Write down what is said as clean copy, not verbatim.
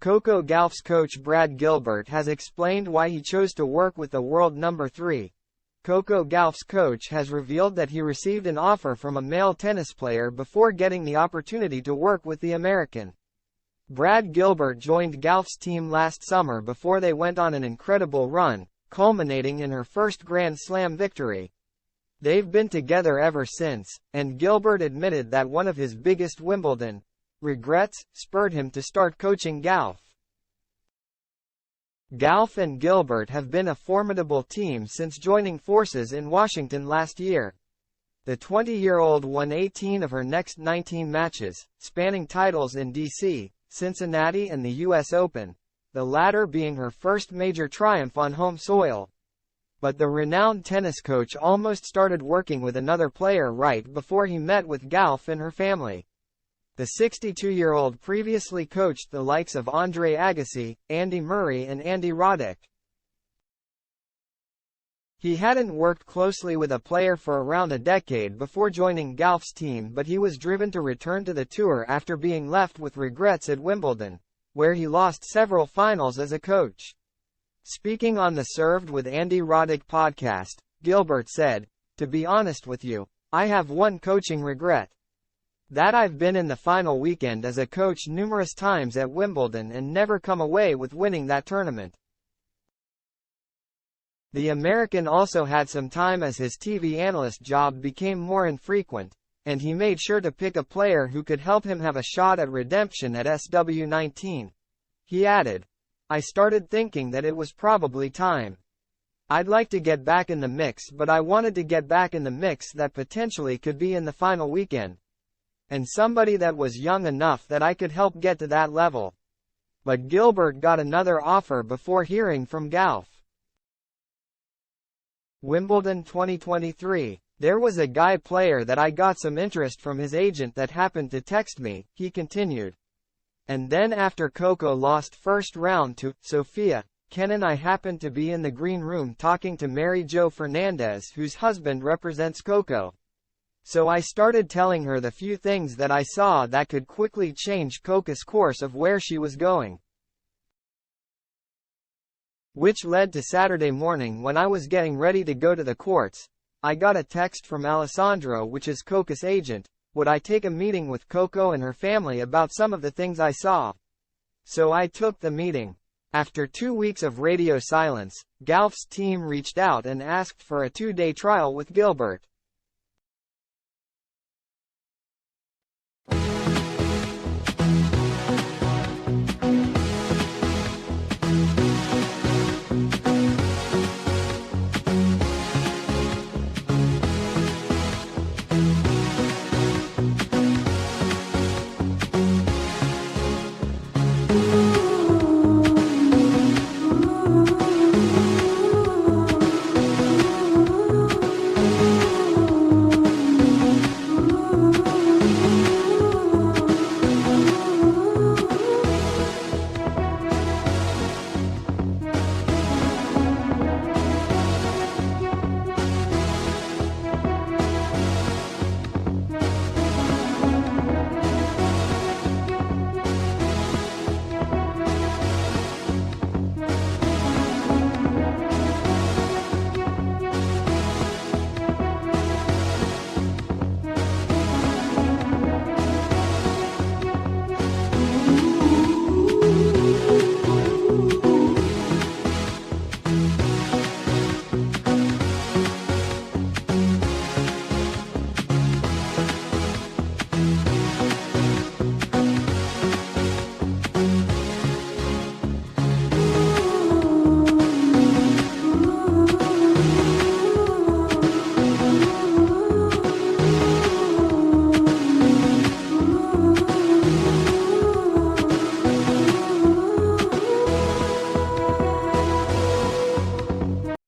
Coco Gauff's coach Brad Gilbert has explained why he chose to work with the world number 3. Coco Gauff's coach has revealed that he received an offer from a male tennis player before getting the opportunity to work with the American. Brad Gilbert joined Gauff's team last summer before they went on an incredible run, culminating in her first Grand Slam victory. They've been together ever since, and Gilbert admitted that one of his biggest Wimbledon regrets spurred him to start coaching Gauff. Gauff and Gilbert have been a formidable team since joining forces in Washington last year. The 20-year-old won 18 of her next 19 matches, spanning titles in D.C., Cincinnati and the U.S. Open, the latter being her first major triumph on home soil. But the renowned tennis coach almost started working with another player right before he met with Gauff and her family. The 62-year-old previously coached the likes of Andre Agassi, Andy Murray and Andy Roddick. He hadn't worked closely with a player for around a decade before joining Gauff's team, but he was driven to return to the tour after being left with regrets at Wimbledon, where he lost several finals as a coach. Speaking on the Served with Andy Roddick podcast, Gilbert said, "To be honest with you, I have one coaching regret. That I've been in the final weekend as a coach numerous times at Wimbledon and never come away with winning that tournament." The American also had some time as his TV analyst job became more infrequent, and he made sure to pick a player who could help him have a shot at redemption at SW19. He added, "I started thinking that it was probably time. I'd like to get back in the mix, but I wanted to get back in the mix that potentially could be in the final weekend. And somebody that was young enough that I could help get to that level." But Gilbert got another offer before hearing from Gauff. Wimbledon 2023. "There was a guy player that I got some interest from his agent that happened to text me," he continued. "And then after Coco lost first round to Sofia Kenin, I happened to be in the green room talking to Mary Jo Fernandez, whose husband represents Coco. So I started telling her the few things that I saw that could quickly change Coco's course of where she was going. Which led to Saturday morning when I was getting ready to go to the courts. I got a text from Alessandro, which is Coco's agent. Would I take a meeting with Coco and her family about some of the things I saw? So I took the meeting." After 2 weeks of radio silence, Gauff's team reached out and asked for a 2-day trial with Gilbert.